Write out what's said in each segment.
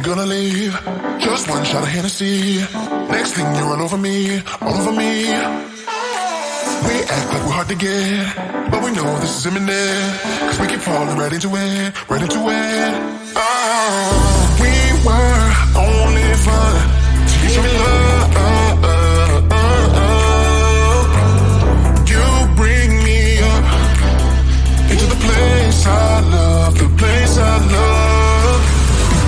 gonna leave. Just one shot of Hennessy. Next thing you're all over me, all over me. We act like we're hard to get, but we know this is imminent. Cause we keep falling right into it, right into it. Oh, we were only fun till you show me love. You bring me up into the place I love, the place I love.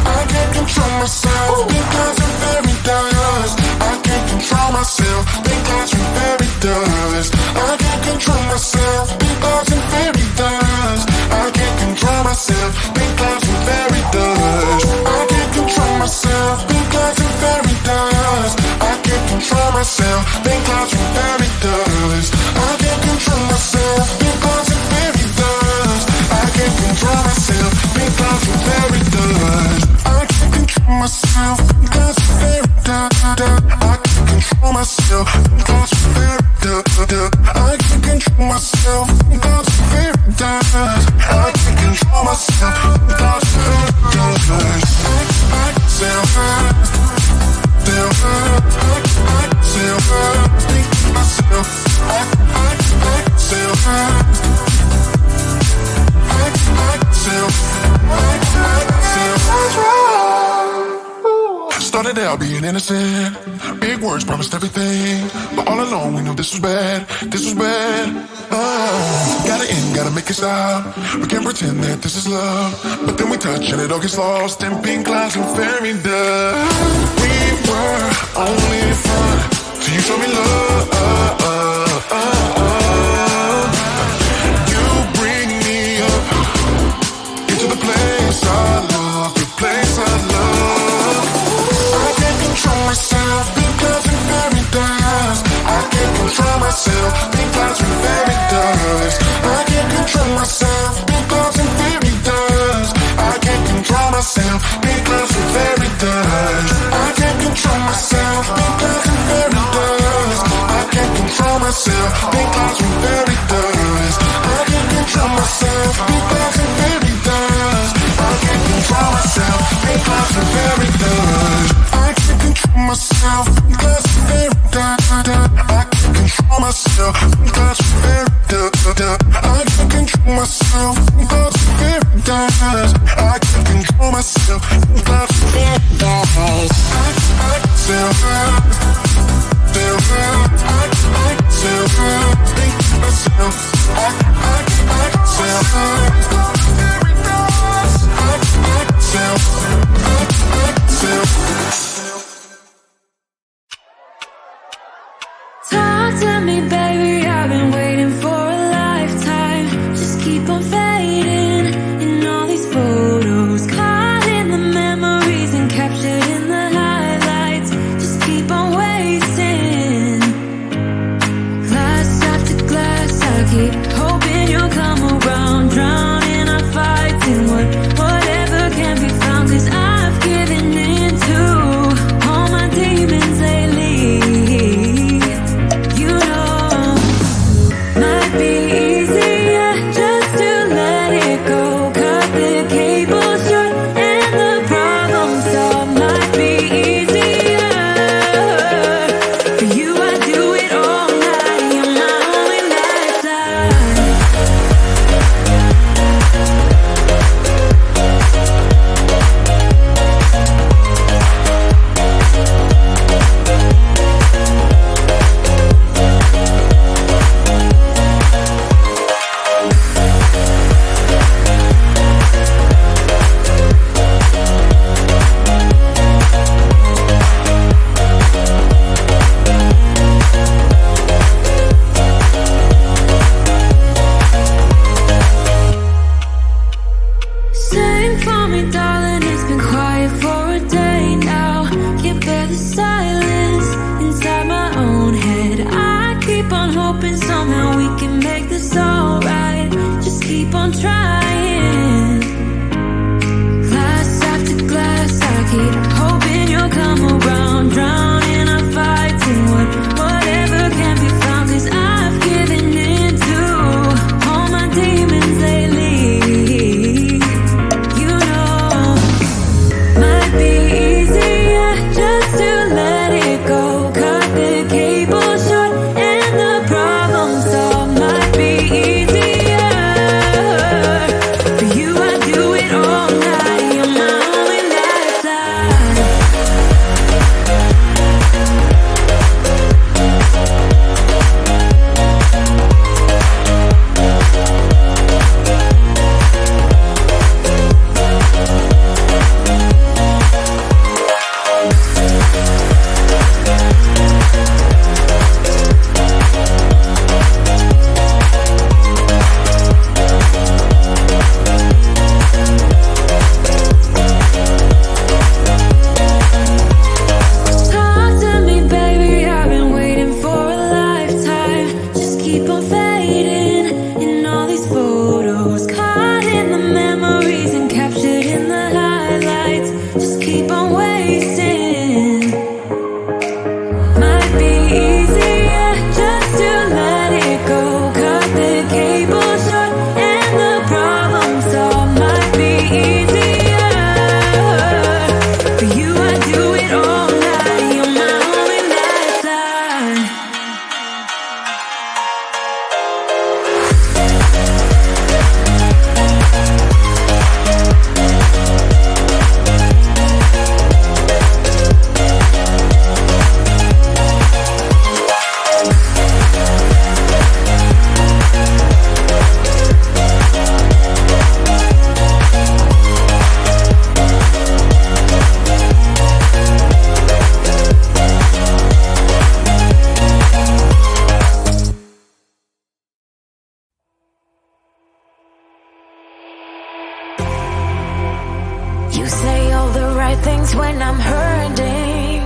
I can't control myself because I'm very dust. I can't control myself because I'm very dust. I can't control myself because I'm very dust. I can't control myself because I'm very dust. I can't control myself because I'm very dust. I can't control myself because I'm very dust. I can't control myself because I'm very dust. I can't control myself because I'm very dust. I can't control myself because I'm very dust. I can't control myself because I'm very dust. I can't control myself because I'm very dust. I can't control myself because I'm very dust. I self think myself. Started out being innocent. Big words promised everything, but all along we knew this was bad. This was bad. Gotta end, gotta make it stop. We can't pretend that this is love, but then we touch and it all gets lost in pink clouds and fairy dust. We were only fun till you show me love. You bring me up into the place I love, the place I love. I can't control myself because I'm very dust. I can't control myself because I'm very dust. I can't control myself because I'm very dust. I can't control myself because I'm very dust. I can't control myself because I'm very dust. I can't control myself because I'm very dust. I can't control myself because I'm very dust. I can't control myself because I'm very dust. I can't control myself because I'm very dust. I can't control myself because I'm very dust. I can't control myself because I'm very dust. I can't control myself because I'm very dust. Talk to me, baby, I've been waiting for a lifetime. Just keep on fading in all these photos, caught in the memories and captured in the highlights. Just keep on wasting. Glass after glass, I keep hoping you'll come around. Drowning our fights in whatever can be found. Cause I've given in to all my demons lately. You know, might be easier just to let it go. Cut the cable short and the problem solved. Might be easier for you. I do it all night. You're my only lifeline. Sing for me, darling, it's been quiet for a day now. Can't bear the silence inside my own head. I keep on hoping somehow we can make this alright. Just keep on trying. Glass after glass, I keep hoping you'll come around. Drowning our fights in whatever can be found. Cause I've given in to all my demons lately. You know, might be right things when I'm hurting.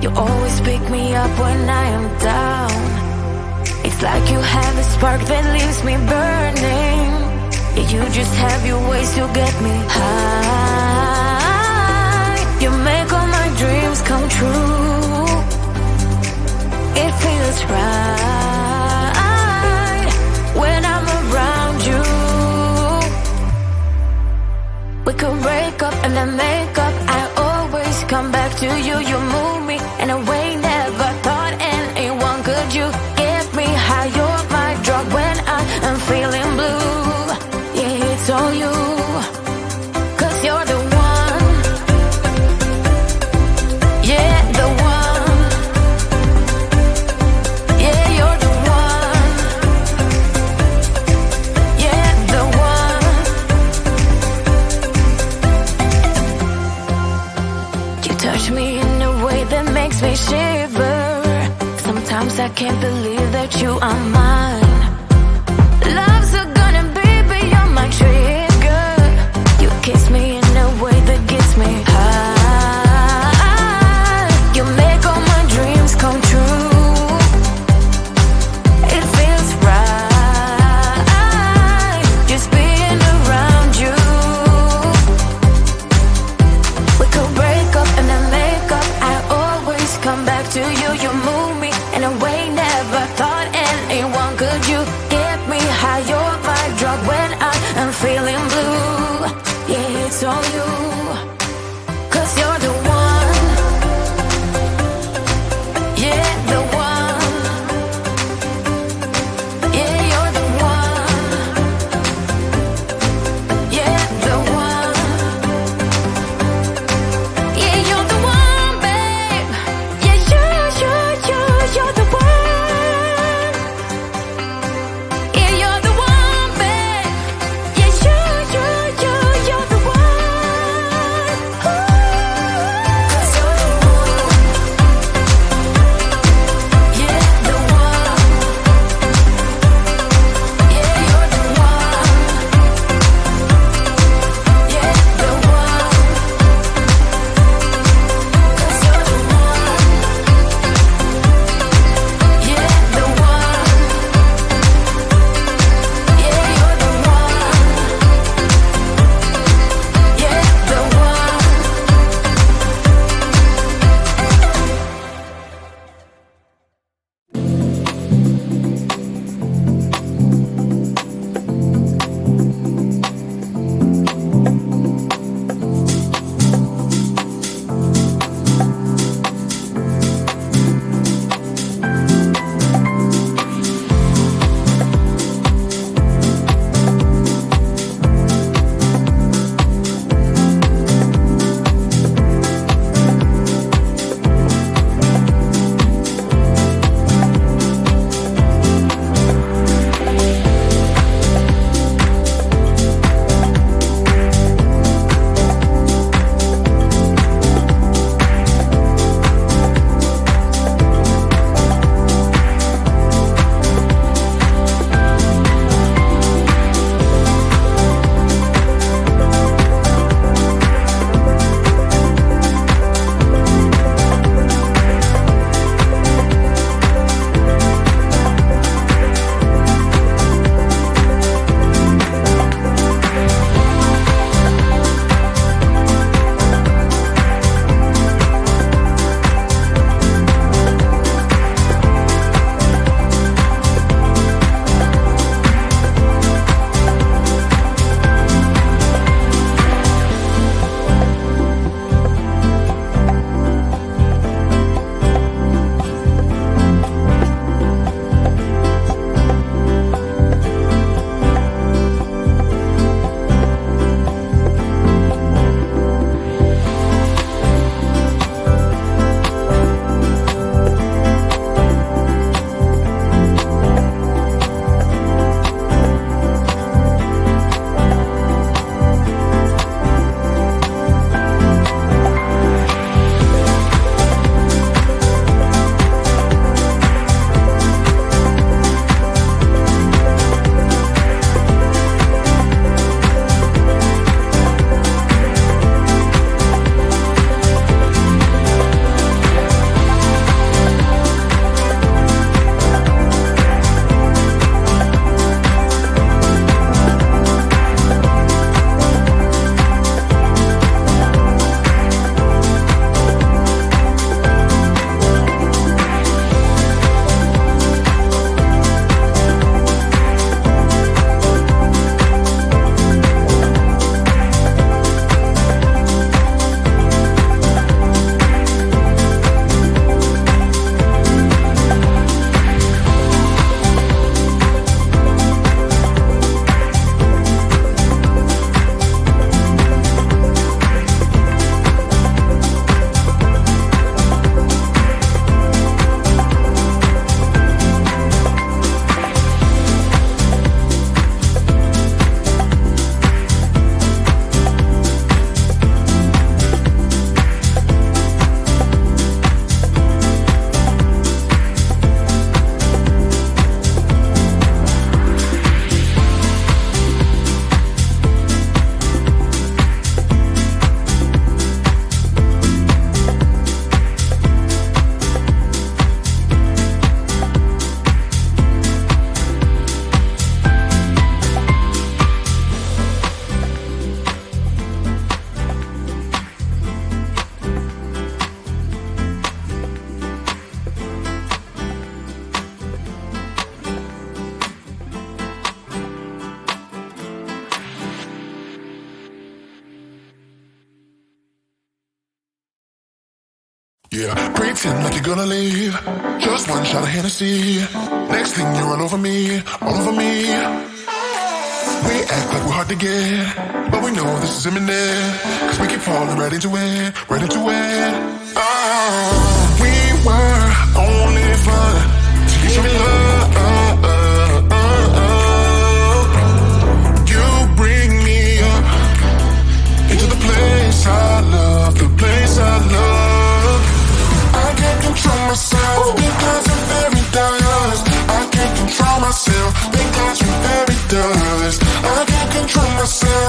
You always pick me up when I am down. It's like you have a spark that leaves me burning. Yeah, you just have your ways to get me high. You make all my dreams come true. It feels right when I'm around you. We could break up and then make up. I always come back to you. You move me in a way never thought anyone could. You get me high. You're my drug when I'm feeling blue. Yeah, it's all you, 'cause you're the one. Yeah, the one. Yeah, you're the one. Yeah, the one. You touch me in a way that makes me shiver. Sometimes I can't believe that you are mine. Love's a gun and baby, you're my trigger. You kiss me in a way that gets me high. You make all my dreams come true. It feels right just being around you. We could break up and then make up. I always come back to you. You move me in a way never thought anyone could. Yeah, pretend like you're gonna leave. Just one shot of Hennessy. Next thing you're all over me, all over me. We act like we're hard to get, but we know this is imminent. Cause we keep falling right into it, right into it. Oh, we were only fun till you show me love. You bring me up into the place I love, the place I love. I can't control myself because I'm very dust. I can't control myself because I'm very dust. I can't control myself